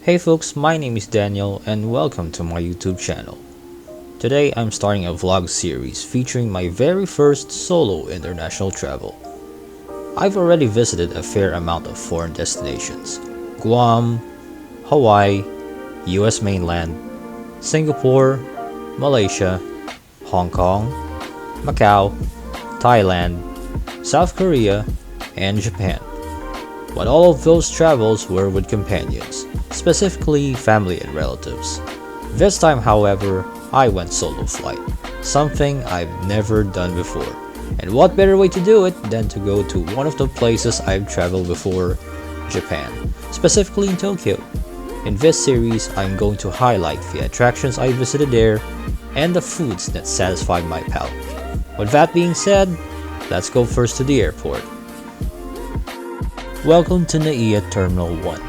Hey folks, my name is Daniel and welcome to my YouTube channel. Today I'm starting a vlog series featuring my very first solo international travel. I've already visited a fair amount of foreign destinations: Guam, Hawaii, US mainland, Singapore, Malaysia, Hong Kong, Macau, Thailand, South Korea, and Japan. But all of those travels were with companions, specifically family and relatives. This time, however, I went solo flight, something I've never done before. And what better way to do it than to go to one of the places I've traveled before, Japan, specifically in Tokyo. In this series, I'm going to highlight the attractions I visited there and the foods that satisfied my palate. With that being said, let's go first to the airport. Welcome to Narita Terminal 1,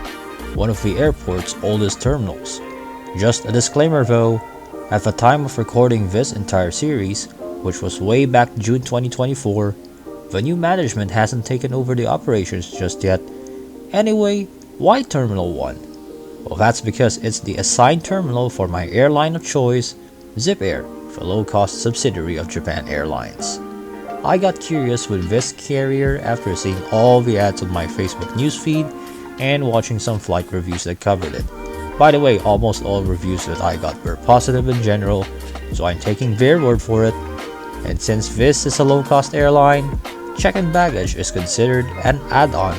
one of the airport's oldest terminals. Just a disclaimer though, at the time of recording this entire series, which was way back June 2024, the new management hasn't taken over the operations just yet. Anyway, why Terminal 1? Well, that's because it's the assigned terminal for my airline of choice, Zipair, the low-cost subsidiary of Japan Airlines. I got curious with this carrier after seeing all the ads on my Facebook newsfeed and watching some flight reviews that covered it. By the way, almost all reviews that I got were positive in general, so I'm taking their word for it. And since this is a low-cost airline, check-in baggage is considered an add-on,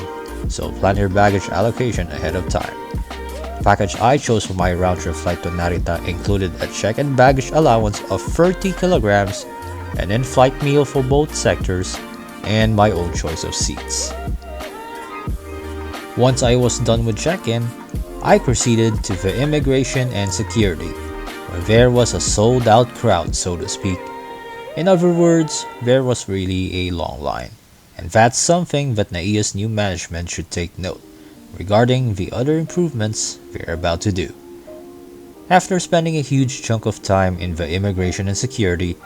so plan your baggage allocation ahead of time. The package I chose for my round-trip flight to Narita included a check-in baggage allowance of 30 kilograms, an in-flight meal for both sectors, and my own choice of seats. Once I was done with check-in, I proceeded to the immigration and security, where there was a sold-out crowd, so to speak. In other words, there was really a long line, and that's something that Narita's new management should take note regarding the other improvements they're about to do. After spending a huge chunk of time in the immigration and security,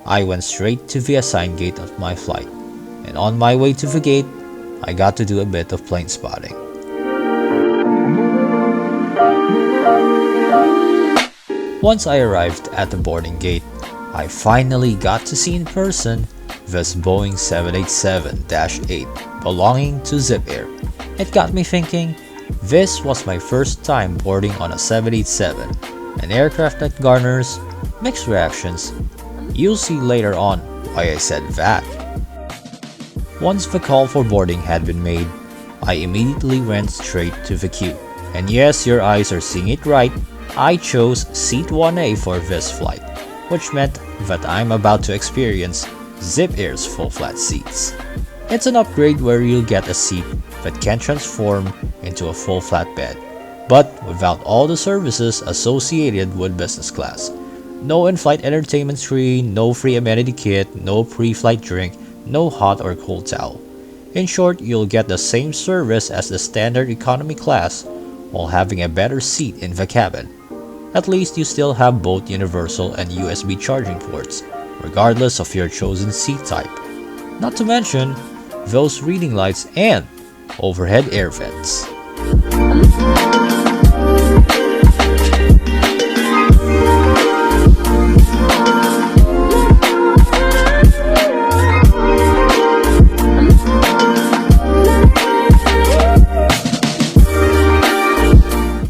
I went straight to the assigned gate of my flight, and on my way to the gate, I got to do a bit of plane spotting. Once I arrived at the boarding gate, I finally got to see in person this Boeing 787-8 belonging to Zipair. It got me thinking, this was my first time boarding on a 787, an aircraft that garners mixed reactions. You'll see later on why I said that. Once the call for boarding had been made, I immediately went straight to the queue. And yes, your eyes are seeing it right, I chose seat 1A for this flight, which meant that I'm about to experience Zipair's full flat seats. It's an upgrade where you'll get a seat that can transform into a full flat bed, but without all the services associated with business class. No in-flight entertainment screen, no free amenity kit, no pre-flight drink, no hot or cold towel. In short, you'll get the same service as the standard economy class while having a better seat in the cabin. At least you still have both universal and USB charging ports, regardless of your chosen seat type. Not to mention those reading lights and overhead air vents.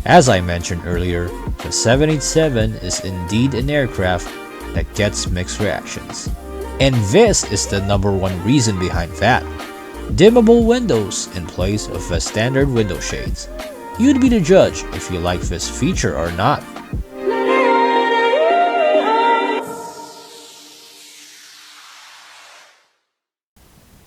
As I mentioned earlier, the 787 is indeed an aircraft that gets mixed reactions. And this is the #1 reason behind that. Dimmable windows in place of the standard window shades. You'd be the judge if you like this feature or not.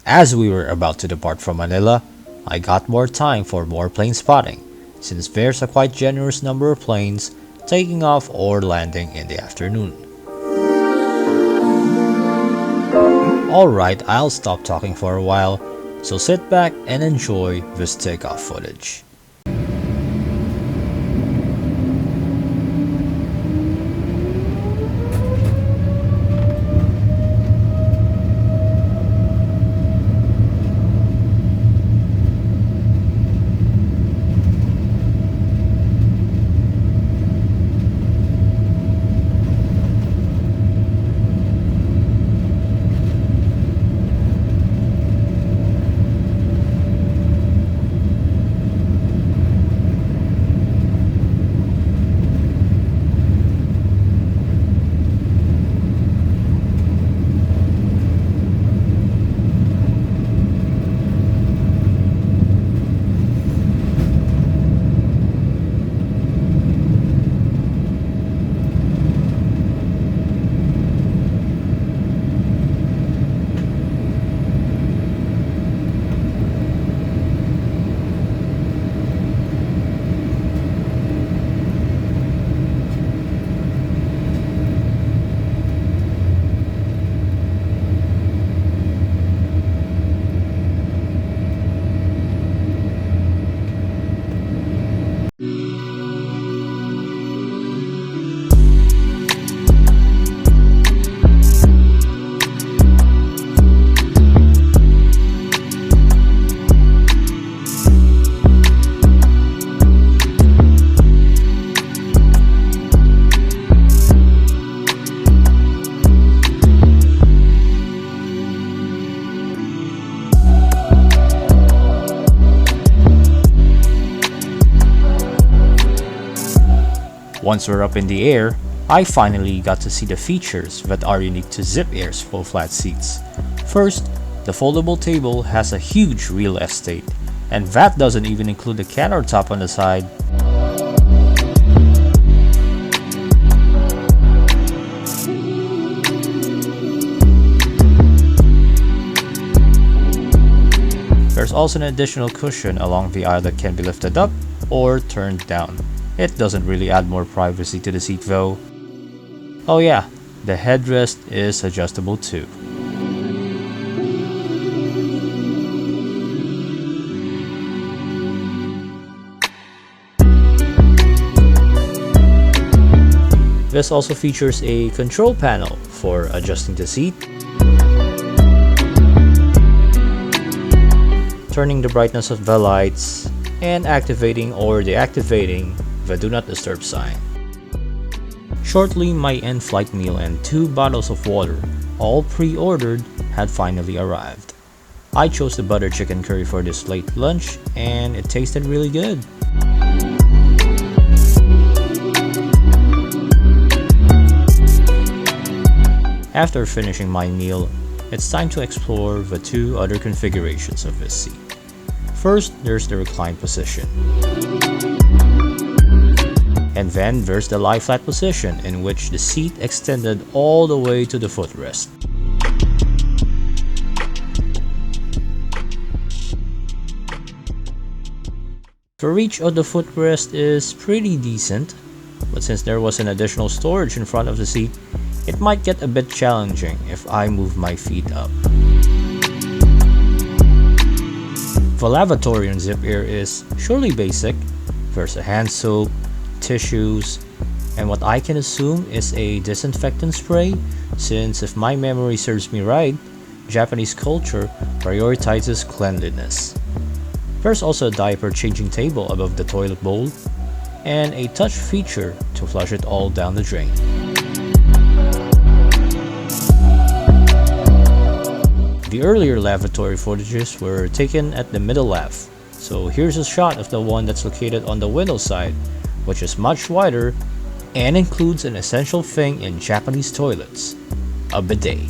As we were about to depart from Manila, I got more time for more plane spotting, since there's a quite generous number of planes taking off or landing in the afternoon. Alright, I'll stop talking for a while, so sit back and enjoy this takeoff footage. Once we're up in the air, I finally got to see the features that are unique to Zipair's full flat seats. First, the foldable table has a huge real estate, and that doesn't even include the countertop on the side. There's also an additional cushion along the aisle that can be lifted up or turned down. It doesn't really add more privacy to the seat though. Oh yeah, the headrest is adjustable too. This also features a control panel for adjusting the seat, turning the brightness of the lights, and activating or deactivating the Do Not Disturb sign. Shortly, my in-flight meal and 2 bottles of water, all pre-ordered, had finally arrived. I chose the butter chicken curry for this late lunch, and it tasted really good. After finishing my meal, it's time to explore the 2 other configurations of this seat. First, there's the reclined position. And then there's the lie flat position, in which the seat extended all the way to the footrest. The reach of the footrest is pretty decent, but since there was an additional storage in front of the seat, it might get a bit challenging if I move my feet up. The lavatory on Zipair is surely basic. There's a hand soap, tissues, and what I can assume is a disinfectant spray, since if my memory serves me right, Japanese culture prioritizes cleanliness. There's also a diaper changing table above the toilet bowl, and a touch feature to flush it all down the drain. The earlier lavatory footages were taken at the middle lav, so here's a shot of the one that's located on the Ueno side, which is much wider and includes an essential thing in Japanese toilets, a bidet.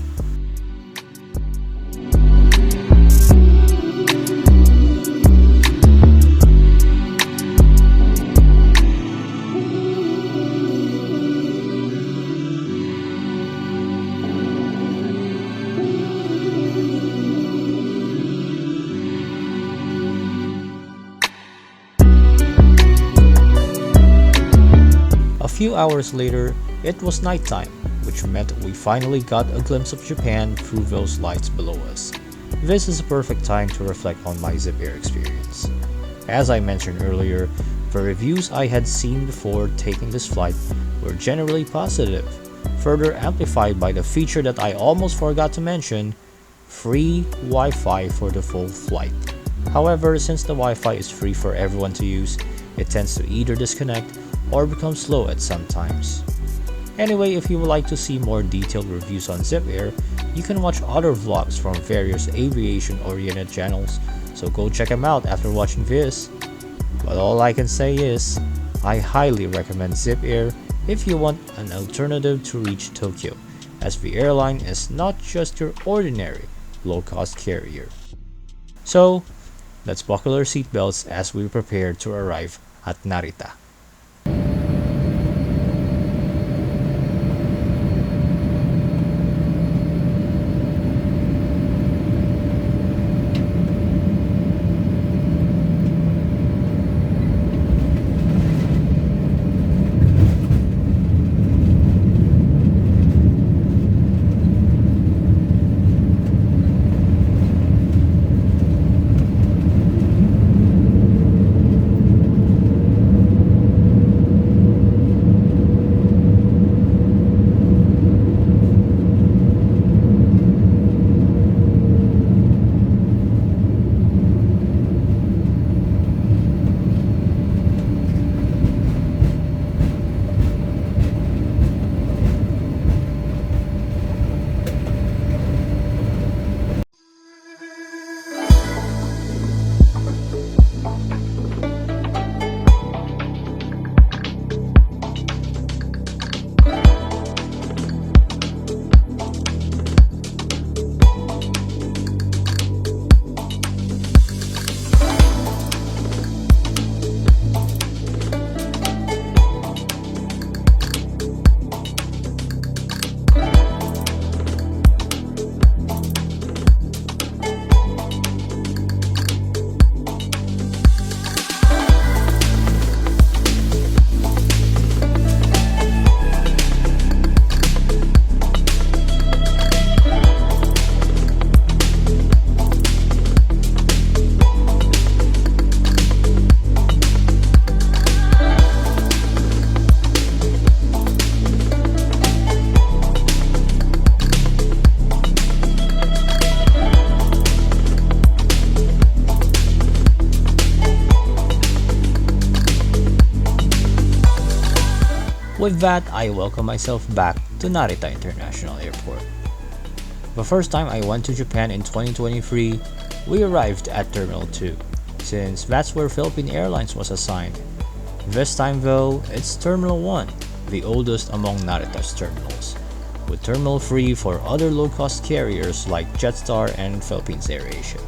A few hours later, it was nighttime, which meant we finally got a glimpse of Japan through those lights below us. This is a perfect time to reflect on my Zipair experience. As I mentioned earlier, the reviews I had seen before taking this flight were generally positive, further amplified by the feature that I almost forgot to mention: free Wi-Fi for the full flight. However, since the Wi-Fi is free for everyone to use, it tends to either disconnect or become slow at some times. Anyway, if you would like to see more detailed reviews on Zipair, you can watch other vlogs from various aviation-oriented channels, so go check them out after watching this. But all I can say is, I highly recommend Zipair if you want an alternative to reach Tokyo, as the airline is not just your ordinary low-cost carrier. So, let's buckle our seatbelts as we prepare to arrive at Narita. With that, I welcome myself back to Narita International Airport. The first time I went to Japan in 2023, we arrived at Terminal 2, since that's where Philippine Airlines was assigned. This time though, it's Terminal 1, the oldest among Narita's terminals, with Terminal 3 for other low-cost carriers like Jetstar and Philippines AirAsia.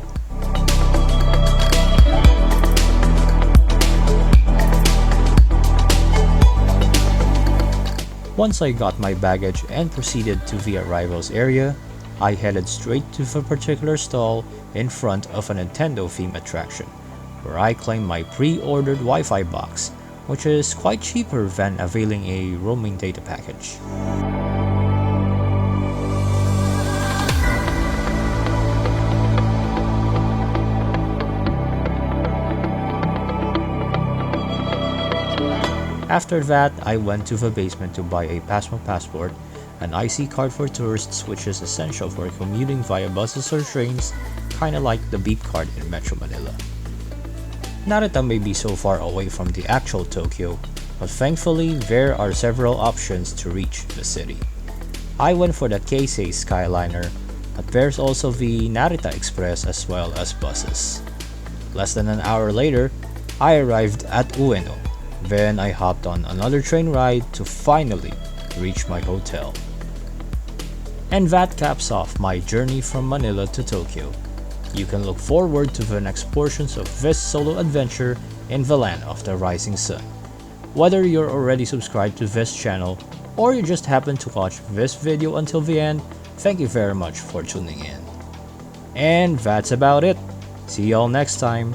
Once I got my baggage and proceeded to the arrivals area, I headed straight to the particular stall in front of a Nintendo theme attraction, where I claimed my pre-ordered Wi-Fi box, which is quite cheaper than availing a roaming data package. After that, I went to the basement to buy a Pasmo passport, an IC card for tourists which is essential for commuting via buses or trains, kinda like the beep card in Metro Manila. Narita may be so far away from the actual Tokyo, but thankfully there are several options to reach the city. I went for the Keisei Skyliner, but there's also the Narita Express as well as buses. Less than an hour later, I arrived at Ueno. Then I hopped on another train ride to finally reach my hotel. And that caps off my journey from Manila to Tokyo. You can look forward to the next portions of this solo adventure in the land of the rising sun. Whether you're already subscribed to this channel or you just happen to watch this video until the end, thank you very much for tuning in. And that's about it. See y'all next time.